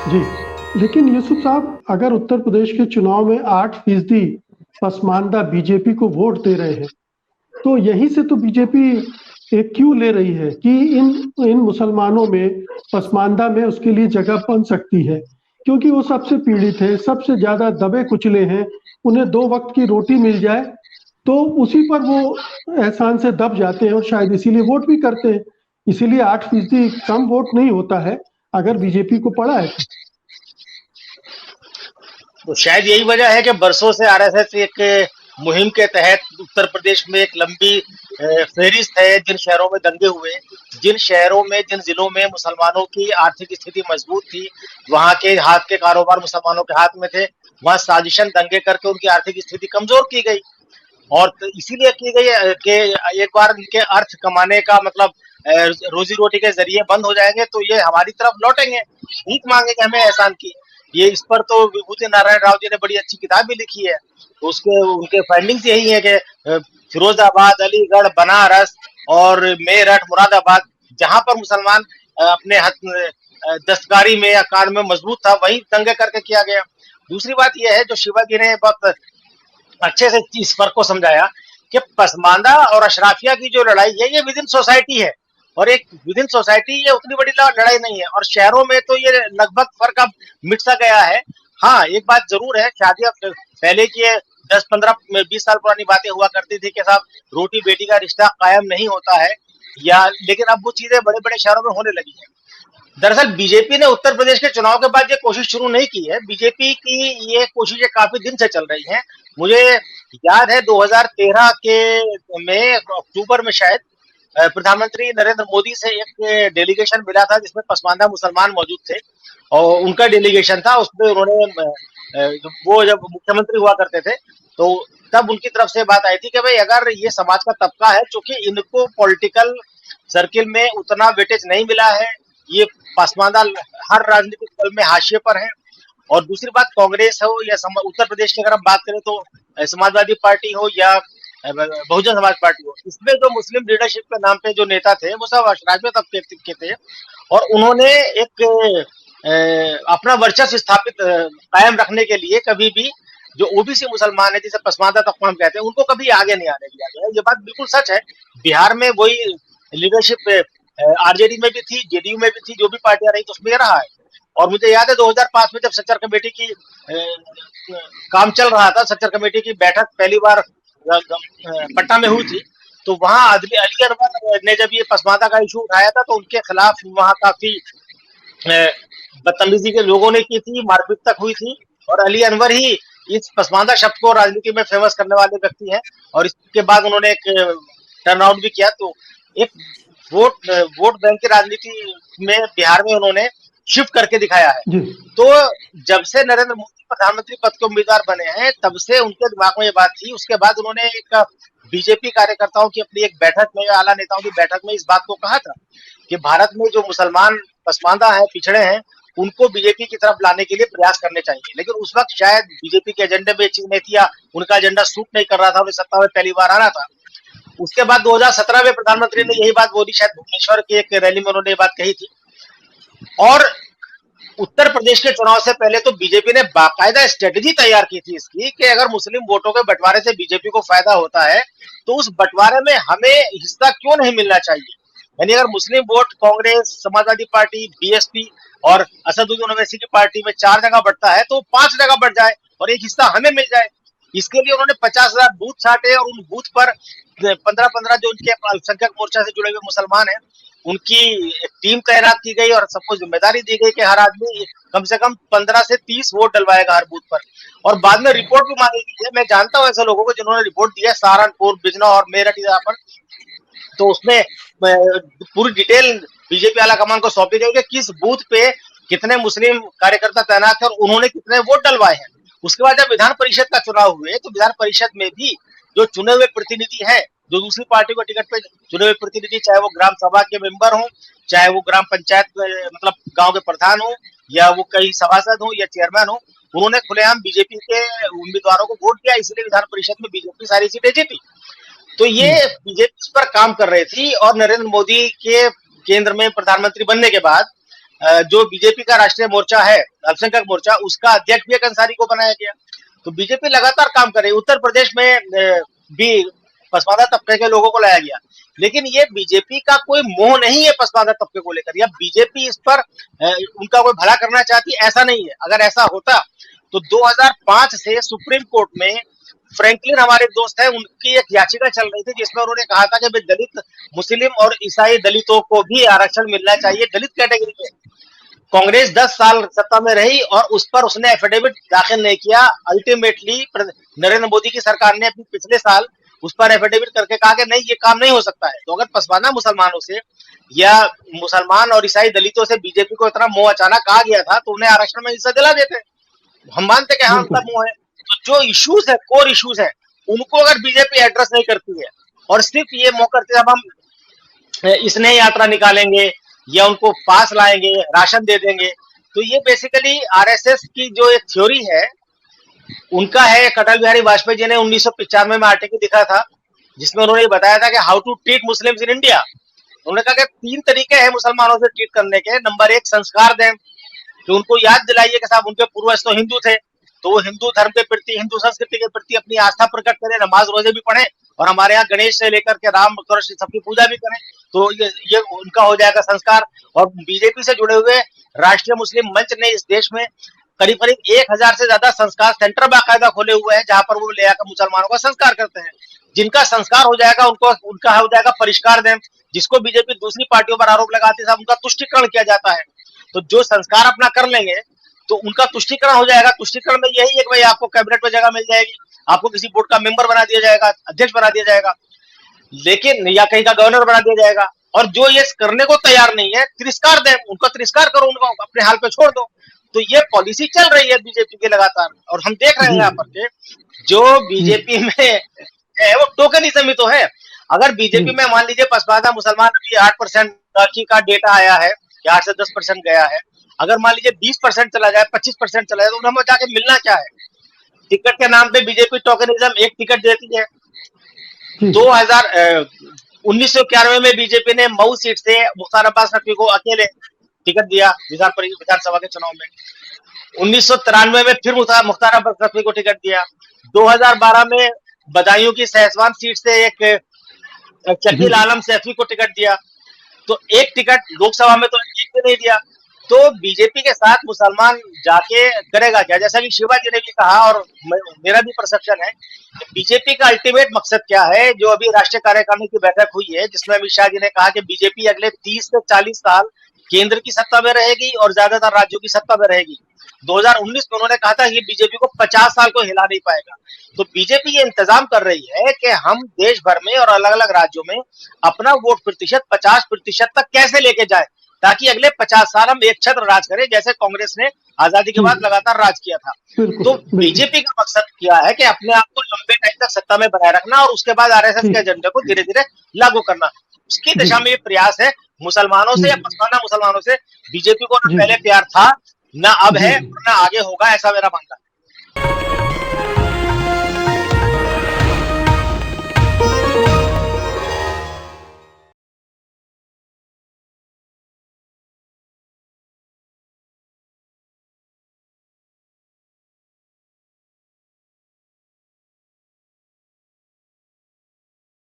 जी, लेकिन यूसुफ साहब, अगर उत्तर प्रदेश के चुनाव में 8% पसमानदा बीजेपी को वोट दे रहे हैं, तो यहीं से तो बीजेपी एक क्यों ले रही है कि इन इन मुसलमानों में, पसमानदा में उसके लिए जगह बन सकती है, क्योंकि वो सबसे पीड़ित है, सबसे ज्यादा दबे कुचले हैं। उन्हें 2 वक्त की रोटी मिल जाए तो उसी पर वो एहसान से दब जाते हैं और शायद इसीलिए वोट भी करते हैं। इसीलिए 8% कम वोट नहीं होता है अगर बीजेपी को पड़ा है तो। तो शायद यही वजह है कि बरसों से आरएसएस एक मुहिम के तहत उत्तर प्रदेश में एक लंबी फहरिस्त है जिन शहरों में दंगे हुए, जिन शहरों में, जिन जिलों में मुसलमानों की आर्थिक स्थिति मजबूत थी, वहां के हाथ के कारोबार मुसलमानों के हाथ में थे, वहां साजिशन दंगे करके उनकी आर्थिक स्थिति कमजोर की गई। और तो इसीलिए की गई है कि एक बार इनके अर्थ कमाने का मतलब रोजी रोटी के जरिए बंद हो जाएंगे तो ये हमारी तरफ लौटेंगे, भीख मांगेंगे हमें एहसान की। ये इस पर तो विभूति नारायण राव जी ने बड़ी अच्छी किताब भी लिखी है। तो उसके उनके फाइंडिंग्स यही है कि फिरोजाबाद, अलीगढ़, बनारस और मेरठ, मुरादाबाद, जहां पर मुसलमान अपने दस्तकारी में या कार में मजबूत था, वही दंगे करके किया गया। दूसरी बात यह है जो शिवा जी ने बहुत अच्छे से इस फर्क को समझाया कि पसमानदा और अशराफिया की जो लड़ाई है ये विद इन सोसाइटी है, और एक विद इन सोसाइटी ये उतनी बड़ी लड़ाई नहीं है। और शहरों में तो ये लगभग फर्क अब मिट सा गया है। हाँ, एक बात जरूर है, शादी अब पहले की 10, 15, 20 साल पुरानी बातें हुआ करती थी कि साहब रोटी बेटी का रिश्ता कायम नहीं होता है, या लेकिन अब वो चीजें बड़े बड़े शहरों में होने लगी है। दरअसल बीजेपी ने उत्तर प्रदेश के चुनाव के बाद ये कोशिश शुरू नहीं की है। बीजेपी की ये कोशिशें काफी दिन से चल रही हैं। मुझे याद है 2013 के में अक्टूबर में शायद प्रधानमंत्री नरेंद्र मोदी से एक डेलीगेशन मिला था जिसमें पसमानदा मुसलमान मौजूद थे, और उनका डेलीगेशन था। उसमें उन्होंने वो जब मुख्यमंत्री हुआ करते थे तो तब उनकी तरफ से बात आई थी कि भाई अगर ये समाज का तबका है चूंकि इनको पॉलिटिकल सर्किल में उतना वेटेज नहीं मिला है, ये पसमानदा हर राजनीतिक दल में हाशिए पर है। और दूसरी बात, कांग्रेस हो या उत्तर प्रदेश की अगर हम बात करें तो समाजवादी पार्टी हो या बहुजन समाज पार्टी हो, इसमें जो मुस्लिम लीडरशिप के नाम पे जो नेता थे वो सब अशराफिया तबके के थे, और उन्होंने एक अपना वर्चस्व स्थापित कायम रखने के लिए कभी भी जो ओबीसी मुसलमान है जिसे पसमानदा तबका हम कहते हैं उनको कभी आगे नहीं आने दिया गया। ये बात बिल्कुल सच है। बिहार में वही लीडरशिप आरजेडी में भी थी, जेडीयू में भी थी, जो भी पार्टियां रही तो उसमें ये रहा है। और मुझे याद है 2005 में जब सच्चर कमेटी की काम चल रहा था, सच्चर कमेटी की बैठक पहली बार पटना में हुई थी, तो वहां अली अनवर ने जब ये पसमानदा का इशू उठाया था तो उनके खिलाफ वहां काफी बदतमीजी के लोगों ने की थी, मारपीट तक हुई थी। और अली अनवर ही इस पसमानदा शब्द को राजनीति में फेमस करने वाले व्यक्ति हैं, और इसके बाद उन्होंने एक टर्न आउट भी किया। तो एक वोट बैंक की राजनीति में बिहार में उन्होंने शिफ्ट करके दिखाया है। जी। तो जब से नरेंद्र मोदी प्रधानमंत्री पद के उम्मीदवार बने हैं तब से उनके दिमाग में ये बात थी। उसके बाद उन्होंने एक बीजेपी कार्यकर्ताओं की अपनी एक बैठक में, आला नेताओं की बैठक में इस बात को कहा था कि भारत में जो मुसलमान पसमानदा है, पिछड़े हैं, उनको बीजेपी की तरफ लाने के लिए प्रयास करने चाहिए। लेकिन उस वक्त शायद बीजेपी के एजेंडे में चीज नहीं थी, उनका एजेंडा सूट नहीं कर रहा था, उन्हें सत्ता में पहली बार आना था। उसके बाद 2017 में प्रधानमंत्री ने यही बात बोली, शायद भुवनेश्वर की एक रैली में उन्होंने ये बात कही थी। और उत्तर प्रदेश के चुनाव से पहले तो बीजेपी ने बाकायदा स्ट्रेटेजी तैयार की थी इसकी कि अगर मुस्लिम वोटों के बंटवारे से बीजेपी को फायदा होता है तो उस बंटवारे में हमें हिस्सा क्यों नहीं मिलना चाहिए। यानी अगर Muslim vote Congress, Samajwadi Party, BSP और असदुद्दीन ओवैसी की पार्टी में 4 जगह बढ़ता है तो 5 जगह बढ़ जाए और एक हिस्सा हमें मिल जाए। इसके लिए उन्होंने 50,000 बूथ छाटे और उन बूथ पर 15-15 जो उनके अल्पसंख्यक मोर्चा से जुड़े हुए मुसलमान हैं उनकी एक टीम तैनात की गई और सबको जिम्मेदारी दी गई कि हर आदमी कम से कम 15 से 30 वोट डलवाएगा हर बूथ पर। और बाद में रिपोर्ट भी मांगी गई है। मैं जानता हूं ऐसे लोगों को जिन्होंने रिपोर्ट दिया है, सहारनपुर, बिजनौर और मेरठ यहाँ पर। तो उसमें पूरी डिटेल बीजेपी आला कमान को सौंपी गई कि किस बूथ पे कितने मुस्लिम कार्यकर्ता तैनात है और उन्होंने कितने वोट डलवाए हैं। उसके बाद जब विधान परिषद का चुनाव हुए तो विधान परिषद में भी जो चुने हुए प्रतिनिधि हैं, जो दूसरी पार्टी को टिकट पे चुने हुए प्रतिनिधि, चाहे वो ग्राम सभा के मेंबर हों, चाहे वो ग्राम पंचायत मतलब गांव के प्रधान हो, या वो कई सभासद हो या चेयरमैन हो, उन्होंने खुलेआम बीजेपी के उम्मीदवारों को वोट दिया। इसलिए विधान परिषद में बीजेपी सारी सीटें जीती। तो ये बीजेपी पर काम कर रही थी। और नरेंद्र मोदी के केंद्र में प्रधानमंत्री बनने के बाद जो बीजेपी का राष्ट्रीय मोर्चा है, अल्पसंख्यक मोर्चा, उसका अध्यक्ष भी एक अंसारी को बनाया गया। तो बीजेपी लगातार काम कर रही है। उत्तर प्रदेश में भी पसमानदा तबके के लोगों को लाया गया, लेकिन ये बीजेपी का कोई मोह नहीं है पसमानदा तबके को लेकर, या बीजेपी इस पर उनका कोई भला करना चाहती है, ऐसा नहीं है। अगर ऐसा होता तो 2005 से सुप्रीम कोर्ट में फ्रैंकलिन हमारे दोस्त हैं, उनकी एक याचिका चल रही थी जिसमें उन्होंने कहा था कि दलित, मुस्लिम और ईसाई दलितों को भी आरक्षण मिलना चाहिए दलित कैटेगरी में। कांग्रेस 10 साल सत्ता में रही और उस पर उसने एफिडेविट दाखिल नहीं किया। अल्टीमेटली नरेंद्र मोदी की सरकार ने अपने पिछले साल उस पर एफिडेविट करके कहा कि नहीं, ये काम नहीं हो सकता है। तो अगर पसमानदा मुसलमानों से या मुसलमान और ईसाई दलितों से बीजेपी को इतना मोह अचानक आ गया था तो उन्हें आरक्षण में हिस्सा दिला देते। हम मानते कि हाँ उनका मोह है। तो जो इश्यूज है, कोर इश्यूज है, उनको अगर बीजेपी एड्रेस नहीं करती है और सिर्फ ये मोह करते अब हम स्नेह यात्रा निकालेंगे या उनको पास लाएंगे, राशन दे देंगे, तो ये बेसिकली आरएसएस की जो एक थ्योरी है उनका है। अटल बिहारी वाजपेयी जी ने 1995 में आर्टिकल लिखा था जिसमें उन्होंने बताया था कि how to treat Muslims in India. उन्होंने कहा कि 3 तरीके हैं मुसलमानों से ट्रीट करने के। नंबर 1, संस्कार दें, तो उनको याद दिलाइए कि साहब उनके पूर्वज तो हिंदू थे, तो वो हिंदू धर्म के प्रति, हिंदू संस्कृति के प्रति अपनी आस्था प्रकट करें, नमाज रोजे भी पढ़ें और हमारे यहाँ गणेश से लेकर के राम कृष्ण सबकी पूजा भी करें। तो ये उनका हो जाएगा संस्कार। और बीजेपी से जुड़े हुए राष्ट्रीय मुस्लिम मंच ने इस देश में करीब करीब 1000 से ज्यादा संस्कार सेंटर बाकायदा खोले हुए हैं जहां पर वो ले आकर मुसलमानों का संस्कार करते हैं। जिनका संस्कार हो जाएगा उनको उनका हो जाएगा परिष्कार दें, जिसको बीजेपी दूसरी पार्टियों पर आरोप लगाती है उनका तुष्टिकरण किया जाता है। तो जो संस्कार अपना कर लेंगे तो उनका तुष्टिकरण हो जाएगा। तुष्टिकरण में यही है कि भाई आपको कैबिनेट में जगह मिल जाएगी, आपको किसी बोर्ड का मेंबर बना दिया जाएगा, अध्यक्ष बना दिया जाएगा, लेकिन या कहीं का गवर्नर बना दिया जाएगा। और जो ये करने को तैयार नहीं है, तिरस्कार दें, उनका तिरस्कार करो, उनको अपने हाल पे छोड़ दो। तो ये पॉलिसी चल रही है बीजेपी की लगातार, और हम देख रहे हैं यहाँ पर के जो बीजेपी में है वो टोकनिज्म ही तो है। अगर बीजेपी में मान लीजिए पसमानदा मुसलमान अभी 8% का डेटा आया है, 8 से 10% गया है, अगर मान लीजिए 20% चला जाए, 25% चला जाए, तो उन्हें जाके मिलना क्या है? टिकट के नाम पे बीजेपी टोकनिज्म एक टिकट देती है। 1991 में बीजेपी ने मऊ सीट से मुख्तार अब्बास नकवी को अकेले टिकट दिया विधानसभा के चुनाव में। 1993 में फिर मुख्तार अब्बास नकवी को टिकट दिया। 2012 में बदायूं की सहसवान सीट से एक शकील आलम सैफी को टिकट दिया। तो एक टिकट लोकसभा में तो एक भी नहीं दिया। तो बीजेपी के साथ मुसलमान जाके करेगा क्या? जैसा कि शिवा जी ने भी कहा और मेरा भी परसेप्शन है कि बीजेपी का अल्टीमेट मकसद क्या है। जो अभी राष्ट्रीय कार्यकारिणी की बैठक हुई है जिसमें अमित शाह जी ने कहा कि बीजेपी अगले 30 से 40 साल केंद्र की सत्ता में रहेगी और ज्यादातर राज्यों की सत्ता में रहेगी। 2019 में उन्होंने कहा था कि बीजेपी को 50 साल को हिला नहीं पाएगा। तो बीजेपी ये इंतजाम कर रही है कि हम देश भर में और अलग अलग राज्यों में अपना वोट प्रतिशत 50% तक कैसे लेके जाए, ताकि अगले 50 साल हम एक छत्र राज करें, जैसे कांग्रेस ने आजादी के बाद लगातार राज किया था। तो बीजेपी का मकसद क्या है कि अपने आप को लंबे टाइम तक सत्ता में बनाए रखना और उसके बाद आरएसएस के एजेंडे को धीरे धीरे लागू करना। उसकी दिशा में ये प्रयास है मुसलमानों से या पसमानदा मुसलमानों से। बीजेपी को ना पहले प्यार था, ना अब है, ना आगे होगा, ऐसा मेरा मानना है।